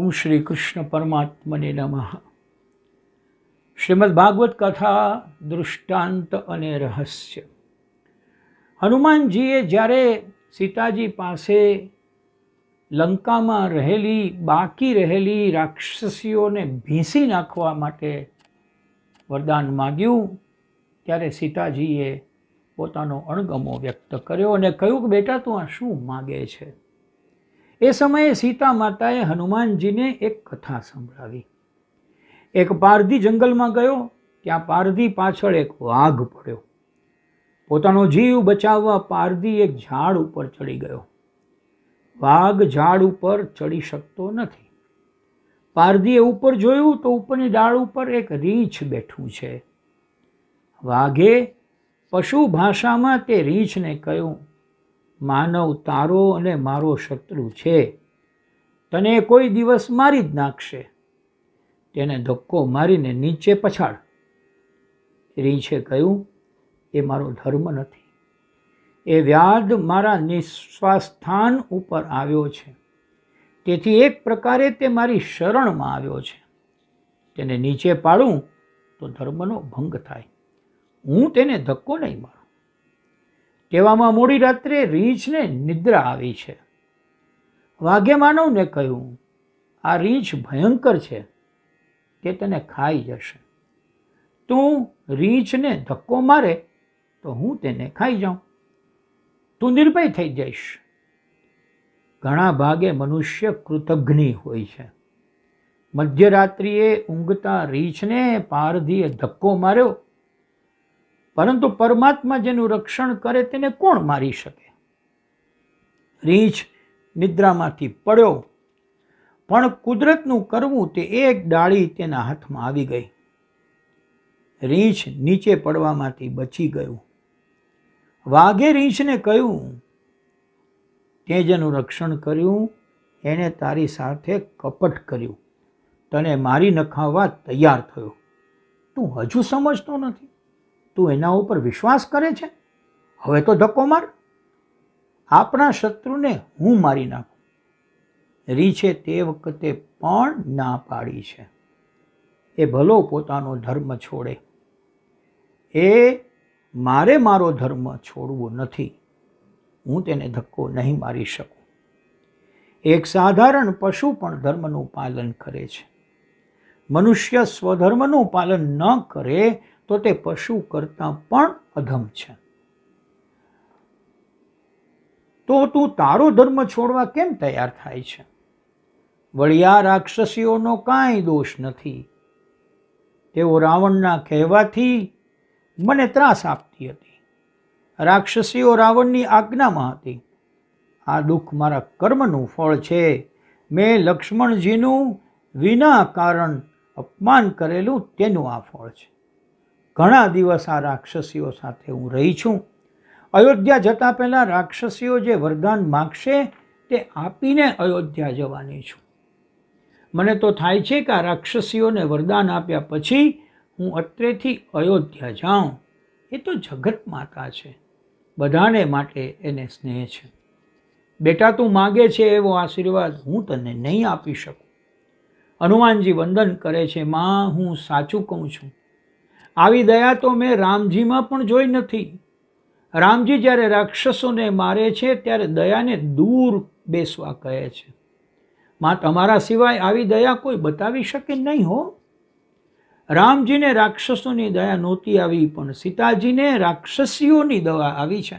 ઓમ શ્રી કૃષ્ણ પરમાત્મને નમઃ. શ્રીમદ ભાગવત કથા દૃષ્ટાંત અને રહસ્ય. હનુમાનજીએ જ્યારે સીતાજી પાસે લંકામાં બાકી રહેલી રાક્ષસીઓને ભીંસી નાખવા માટે વરદાન માગ્યું ત્યારે સીતાજીએ પોતાનો અણગમો વ્યક્ત કર્યો અને કહ્યું કે બેટા તું આ શું માગે છે. એ સમયે સીતા માતાએ હનુમાનજીને એક કથા સંભળાવી. એક પારધી જંગલમાં ગયો, ત્યાં પારધી પાછળ એક વાઘ પડ્યો. પોતાનો જીવ બચાવવા પારધી એક ઝાડ ઉપર ચડી ગયો. વાઘ ઝાડ ઉપર ચડી શકતો નથી. પારધીએ ઉપર જોયું તો ઉપરની ડાળ ઉપર એક રીંછ બેઠું છે. વાઘે પશુ ભાષામાં તે રીંછને કહ્યું, માનવ તારો અને મારો શત્રુ છે, તને કોઈ દિવસ મારી જ નાખશે, તેને ધક્કો મારીને નીચે પછાડ. રીંછે કહ્યું, એ મારો ધર્મ નથી. એ વ્યાધ મારા નિશ્વાસ સ્થાન ઉપર આવ્યો છે, તેથી એક પ્રકારે તે મારી શરણમાં આવ્યો છે. તેને નીચે પાડું તો ધર્મનો ભંગ થાય. હું તેને ધક્કો નહીં મારું. તેવામાં મોડી રાત્રે રીંછને નિદ્રા આવી છે. વાઘે માનવને કહ્યું, આ રીંછ ભયંકર છે, તે તને ખાઈ જશે. તું રીંછને ધક્કો મારે તો હું તેને ખાઈ જાઉં. તું નિર્ભય થઈ જઈશ. ઘણા ભાગે મનુષ્ય કૃતજ્ઞ હોય છે. મધ્યરાત્રિએ ઊંઘતા રીંછને પારધીએ ધક્કો માર્યો, પરંતુ પરમાત્મા જેનું રક્ષણ કરે તેને કોણ મારી શકે. રીંછ નિદ્રામાંથી પડ્યો, પણ કુદરતનું કરવું તે એક ડાળી તેના હાથમાં આવી ગઈ. રીંછ નીચે પડવામાંથી બચી ગયું. વાઘે રીંછને કહ્યું, તે જેનું રક્ષણ કર્યું એને તારી સાથે કપટ કર્યું, તને મારી નખાવવા તૈયાર થયો. તું હજુ સમજતો નથી? તું એના ઉપર વિશ્વાસ કરે છે? હવે તો ધક્કો માર. આપણા શત્રુને હું મારી નાખું. રીંછે તે વખતે પણ ના પાડી છે. એ ભલો પોતાનો ધર્મ છોડે. એ મારે મારો ધર્મ છોડવો નથી. હું તેને ધક્કો નહીં મારી શકું. એક સાધારણ પશુ પણ ધર્મનું પાલન કરે છે. મનુષ્ય સ્વધર્મનું પાલન ન કરે તો તે પશુ કરતાં પણ અધમ છે. તો તું તારો ધર્મ છોડવા કેમ તૈયાર થાય છે? વળી આ રાક્ષસીઓનો કાંઈ દોષ નથી. તેઓ રાવણના કહેવાથી મને ત્રાસ આપતી હતી. રાક્ષસીઓ રાવણની આજ્ઞામાં હતી. આ દુઃખ મારા કર્મનું ફળ છે. મેં લક્ષ્મણજીનું વિના કારણ અપમાન કરેલું તેનું આ ફળ છે. ઘણા દિવસ આ રાક્ષસીઓ સાથે હું રહી છું. અયોધ્યા જતા પહેલાં રાક્ષસીઓ જે વરદાન માગશે તે આપીને અયોધ્યા જવાની છું. મને તો થાય છે કે આ રાક્ષસીઓને વરદાન આપ્યા પછી હું અત્રેથી અયોધ્યા જાઉં. એ તો જગત માતા છે, બધાને માટે એને સ્નેહ છે. બેટા તું માગે છે એવો આશીર્વાદ હું તને નહીં આપી શકું. હનુમાનજી વંદન કરે છે, માં હું સાચું કહું છું. આવી દયા તો મેં રામજીમાં પણ જોઈ નથી. રામજી જ્યારે રાક્ષસોને મારે છે ત્યારે દયાને દૂર બેસવા કહે છે. માં તમારા સિવાય આવી દયા કોઈ બતાવી શકે નહીં હો. રામજીને રાક્ષસોની દયા નહોતી આવી, પણ સીતાજીને રાક્ષસીઓની દયા આવી છે.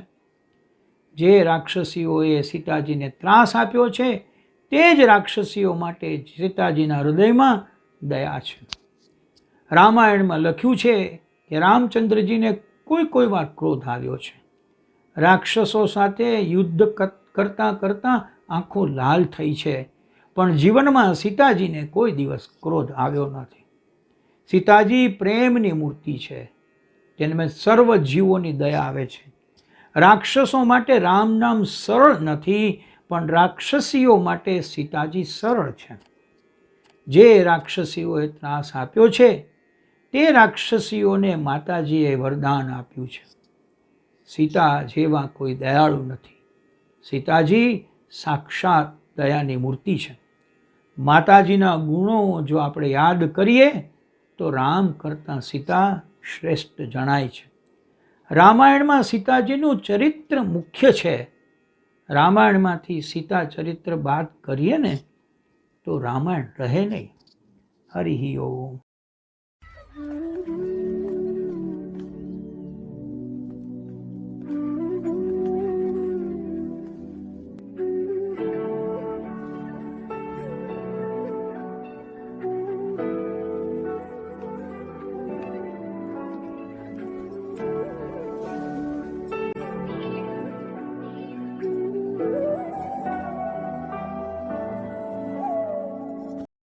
જે રાક્ષસીઓએ સીતાજીને ત્રાસ આપ્યો છે તે જ રાક્ષસીઓ માટે સીતાજીના હૃદયમાં દયા છે. રામાયણમાં લખ્યું છે કે રામચંદ્રજીને કોઈ વાર ક્રોધ આવ્યો છે. રાક્ષસો સાથે યુદ્ધ કરતાં કરતાં આંખો લાલ થઈ છે, પણ જીવનમાં સીતાજીને કોઈ દિવસ ક્રોધ આવ્યો નથી. સીતાજી પ્રેમની મૂર્તિ છે. તેમાં સર્વ જીવોની દયા આવે છે. રાક્ષસો માટે રામ નામ સરળ નથી, પણ રાક્ષસીઓ માટે સીતાજી સરળ છે. જે રાક્ષસીઓએ ત્રાસ આપ્યો છે તે રાક્ષસીઓને માતાજીએ વરદાન આપ્યું છે. સીતા જેવા કોઈ દયાળુ નથી. સીતાજી સાક્ષાત દયાની મૂર્તિ છે. માતાજીના ગુણો જો આપણે યાદ કરીએ તો રામ કરતાં સીતા શ્રેષ્ઠ જણાય છે. રામાયણમાં સીતાજીનું ચરિત્ર મુખ્ય છે. રામાયણમાંથી સીતા ચરિત્ર બાદ કરીએ ને તો રામાયણ રહે નહીં. હરિ ઓમ.